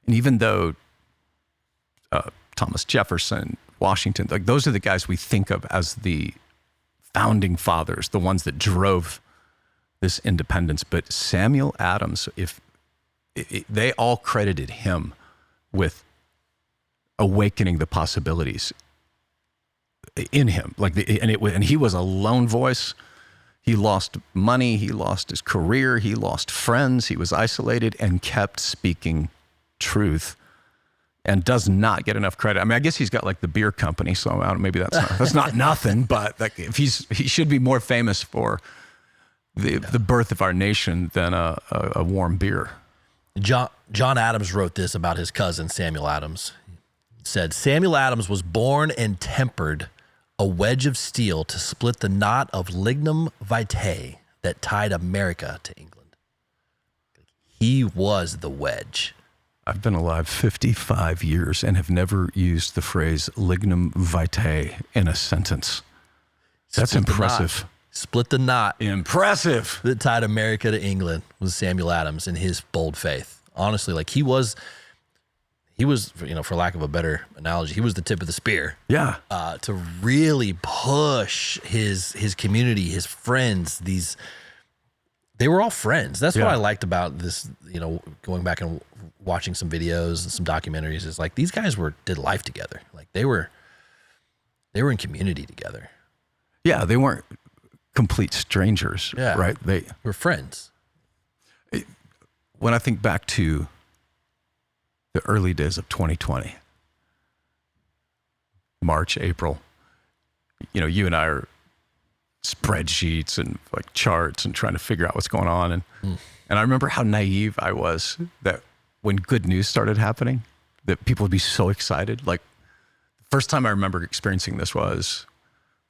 And even though Thomas Jefferson, Washington, like those are the guys we think of as the founding fathers, the ones that drove this independence. But Samuel Adams, they all credited him with awakening the possibilities in him. And he was a lone voice. He lost money. He lost his career. He lost friends. He was isolated and kept speaking truth, and does not get enough credit. I mean, I guess he's got like the beer company, so maybe that's not nothing. But like, if he should be more famous for the birth of our nation than a warm beer. John Adams wrote this about his cousin Samuel Adams. He said, "Samuel Adams was born and tempered a wedge of steel to split the knot of lignum vitae that tied America to England." He was the wedge. I've been alive 55 years and have never used the phrase lignum vitae in a sentence. That's impressive. Split the knot. Impressive. That tied America to England was Samuel Adams and his bold faith. Honestly, like he was, for lack of a better analogy, he was the tip of the spear. Yeah. To really push his community, his friends, they were all friends. That's what I liked about this, going back and watching some videos and some documentaries, is like these guys did life together. Like they were in community together. Yeah, they weren't complete strangers, right? They were friends. When I think back to the early days of 2020, March, April, you and I are spreadsheets and like charts and trying to figure out what's going on. And I remember how naive I was that when good news started happening, that people would be so excited. Like the first time I remember experiencing this was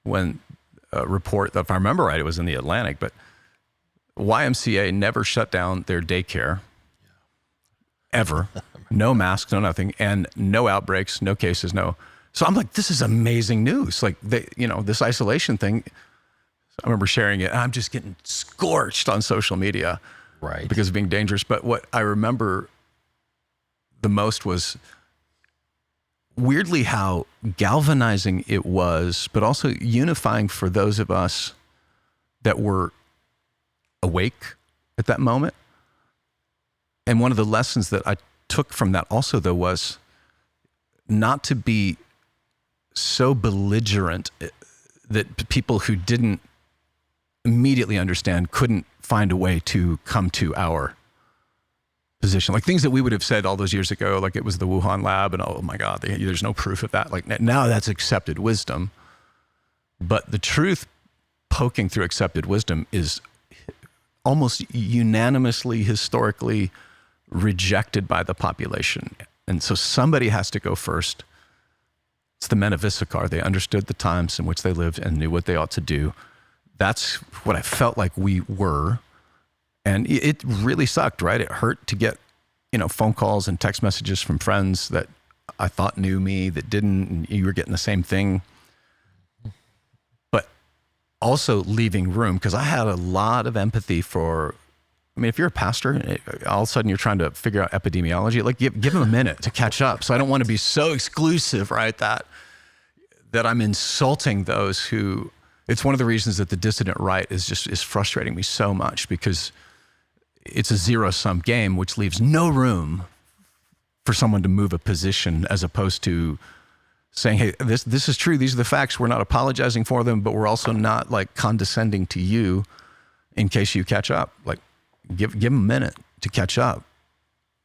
when a report, if I remember right, it was in the Atlantic, but YMCA never shut down their daycare ever. No masks, no nothing, and no outbreaks, no cases, no. So I'm like, this is amazing news. Like this isolation thing, I remember sharing it, and I'm just getting scorched on social media, right? Because of being dangerous. But what I remember the most was weirdly how galvanizing it was, but also unifying for those of us that were awake at that moment. And one of the lessons that I took from that also, though, was not to be so belligerent that people who didn't immediately understand couldn't find a way to come to our position. Like things that we would have said all those years ago, like it was the Wuhan lab and oh my God, there's no proof of that. Like now that's accepted wisdom. But the truth poking through accepted wisdom is almost unanimously, historically rejected by the population. And so somebody has to go first. It's the men of Issachar. They understood the times in which they lived and knew what they ought to do. That's what I felt like we were. And it really sucked, right? It hurt to get, phone calls and text messages from friends that I thought knew me that didn't, and you were getting the same thing. But also leaving room, because I had a lot of empathy for, if you're a pastor, all of a sudden you're trying to figure out epidemiology, like give them a minute to catch up. So I don't want to be so exclusive, right? That I'm insulting those who, it's one of the reasons that the dissident right is frustrating me so much, because it's a zero-sum game, which leaves no room for someone to move a position, as opposed to saying, hey, this is true. These are the facts. We're not apologizing for them, but we're also not like condescending to you in case you catch up. Like give them a minute to catch up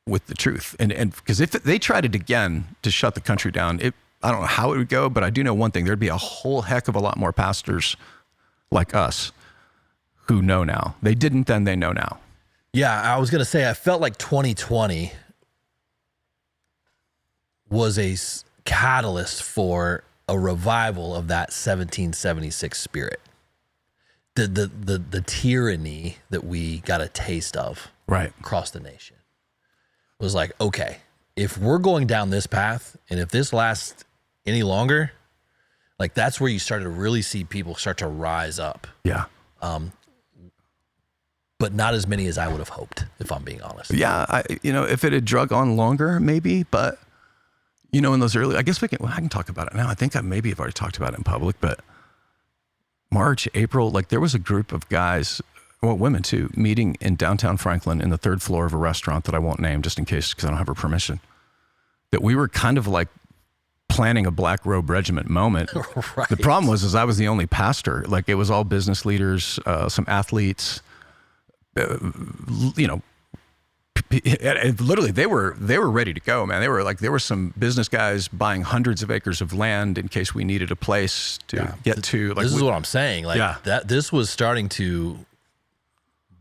with the truth. And because if they tried it again to shut the country down, I don't know how it would go, but I do know one thing. There'd be a whole heck of a lot more pastors like us who know now. They didn't then, they know now. Yeah, I was going to say, I felt like 2020 was a catalyst for a revival of that 1776 spirit. The tyranny that we got a taste of right across the nation was like, okay, if we're going down this path, and if this lasts any longer, like that's where you started to really see people start to rise up. Yeah. But not as many as I would have hoped, if I'm being honest. Yeah, if it had drug on longer, maybe, but in those early, I guess I can talk about it now. I think I've already talked about it in public, but March, April, like there was a group of guys, well, women too, meeting in downtown Franklin in the third floor of a restaurant that I won't name just in case, because I don't have her permission, that we were kind of like planning a Black Robe Regiment moment. Right. The problem was I was the only pastor. Like it was all business leaders, some athletes, literally they were ready to go, man. There were some business guys buying hundreds of acres of land in case we needed a place to get to. Like this is what I'm saying. Like that, this was starting to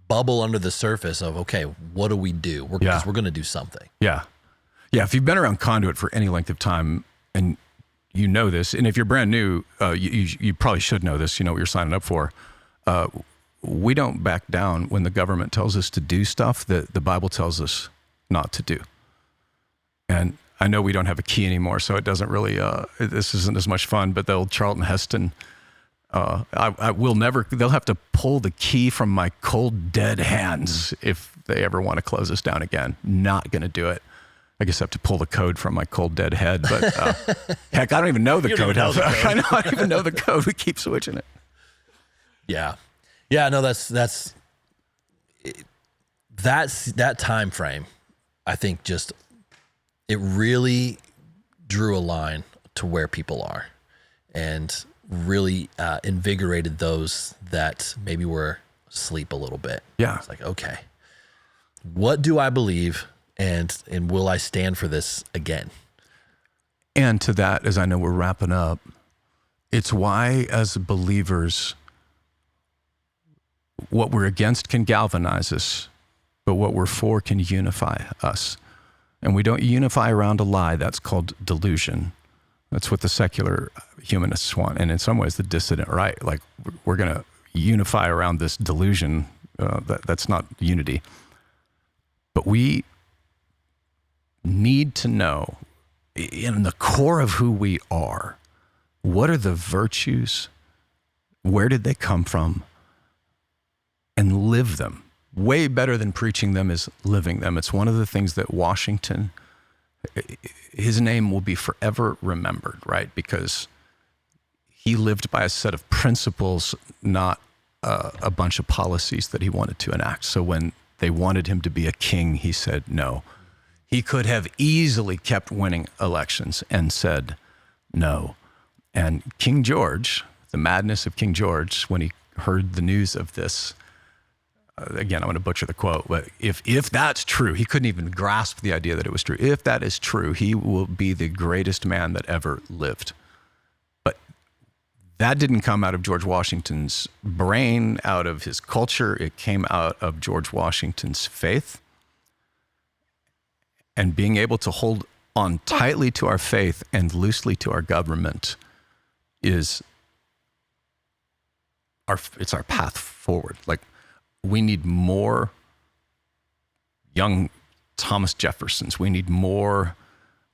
bubble under the surface of, okay, what do we do? Because we're going to do something. Yeah. Yeah. If you've been around Conduit for any length of time and you know this, and if you're brand new, you probably should know this, you know what you're signing up for. We don't back down when the government tells us to do stuff that the Bible tells us not to do. And I know we don't have a key anymore, so it doesn't really, this isn't as much fun, but the old Charlton Heston, I will never, they'll have to pull the key from my cold, dead hands if they ever want to close us down again. Not going to do it. I guess I have to pull the code from my cold, dead head, but heck, I don't even know the code. I don't even know the code. We keep switching it. Yeah. Yeah, no, that's that time frame. I think just it really drew a line to where people are, and really invigorated those that maybe were asleep a little bit. Yeah, it's like, okay, what do I believe, and will I stand for this again? And to that, as I know we're wrapping up, it's why as believers, what we're against can galvanize us, but what we're for can unify us. And we don't unify around a lie. That's called delusion. That's what the secular humanists want. And in some ways, the dissident right, like we're going to unify around this delusion. That's not unity. But we need to know in the core of who we are, what are the virtues? Where did they come from? And live them. Way better than preaching them is living them. It's one of the things that Washington, his name will be forever remembered, right? Because he lived by a set of principles, not a bunch of policies that he wanted to enact. So when they wanted him to be a king, he said no. He could have easily kept winning elections and said no. And King George, the madness of King George, when he heard the news of this, again, I'm going to butcher the quote, but if that's true, he couldn't even grasp the idea that it was true. If that is true, he will be the greatest man that ever lived. But that didn't come out of George Washington's brain, out of his culture. It came out of George Washington's faith. And being able to hold on tightly to our faith and loosely to our government it's our path forward. Like, we need more young Thomas Jeffersons. We need more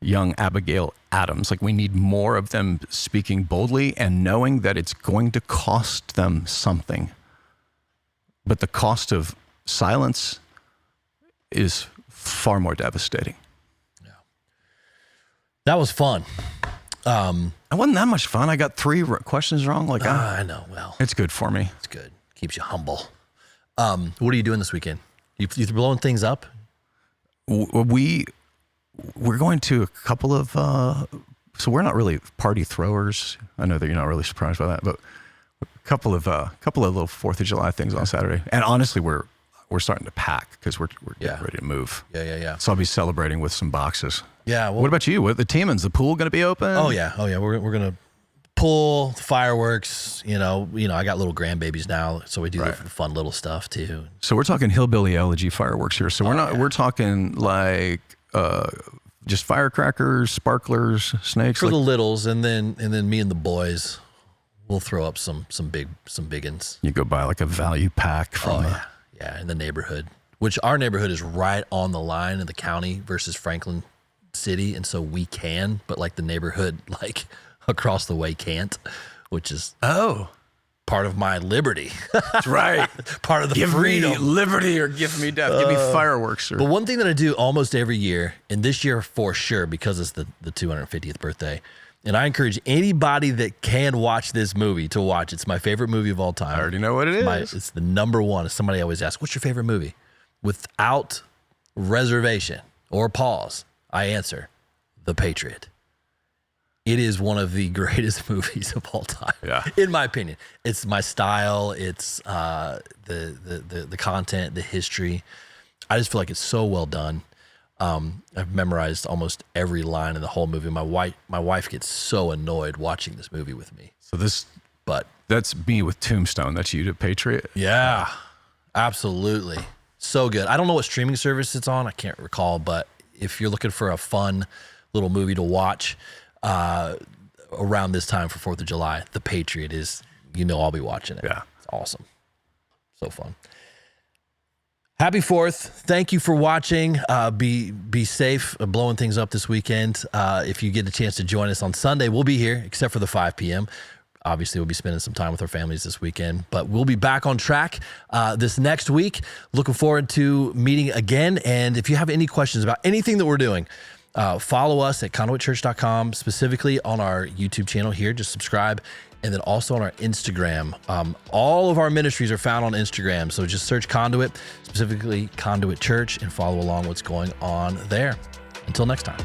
young Abigail Adams. Like, we need more of them speaking boldly and knowing that it's going to cost them something. But the cost of silence is far more devastating. Yeah. That was fun. It wasn't that much fun. I got 3 questions wrong. Like, I know. Well, it's good for me. It's good. Keeps you humble. What are you doing this weekend? You blowing things up? We're going to a couple of, so we're not really party throwers. I know that you're not really surprised by that, but a couple of little 4th of July things on Saturday. And honestly, we're starting to pack because we're getting ready to move. Yeah. So I'll be celebrating with some boxes. Yeah. Well, what about you? What the Tiemans? The pool going to be open? Oh yeah. We're gonna pool, fireworks. You know. I got little grandbabies now, so we do the fun little stuff too. So we're talking hillbilly elegy fireworks here. So we're talking like just firecrackers, sparklers, snakes for the littles, and then me and the boys, we'll throw up some big uns. You go buy like a value pack from in the neighborhood, which our neighborhood is right on the line in the county versus Franklin City, and so we can, but like the neighborhood like across the way can't, which is part of my liberty. That's right. Part of the give freedom. Me liberty or give me death. Give me fireworks. But one thing that I do almost every year, and this year for sure because it's the 250th birthday, and I encourage anybody that can watch this movie to watch. It's my favorite movie of all time. I already know what it is. It's the number one. Somebody always asks, what's your favorite movie? Without reservation or pause, I answer, The Patriot. It is one of the greatest movies of all time, in my opinion. It's my style. It's the content, the history. I just feel like it's so well done. I've memorized almost every line in the whole movie. My wife gets so annoyed watching this movie with me. So that's me with Tombstone. That's you to Patriot. Yeah, absolutely. So good. I don't know what streaming service it's on. I can't recall, but if you're looking for a fun little movie to watch around this time for 4th of July, The Patriot is, I'll be watching it. Yeah. It's awesome. So fun. Happy 4th. Thank you for watching. Be safe, blowing things up this weekend. If you get a chance to join us on Sunday, we'll be here, except for the 5 p.m. Obviously, we'll be spending some time with our families this weekend, but we'll be back on track this next week. Looking forward to meeting again. And if you have any questions about anything that we're doing, follow us at ConduitChurch.com, specifically on our YouTube channel here. Just subscribe. And then also on our Instagram. All of our ministries are found on Instagram. So just search Conduit, specifically Conduit Church, and follow along what's going on there. Until next time.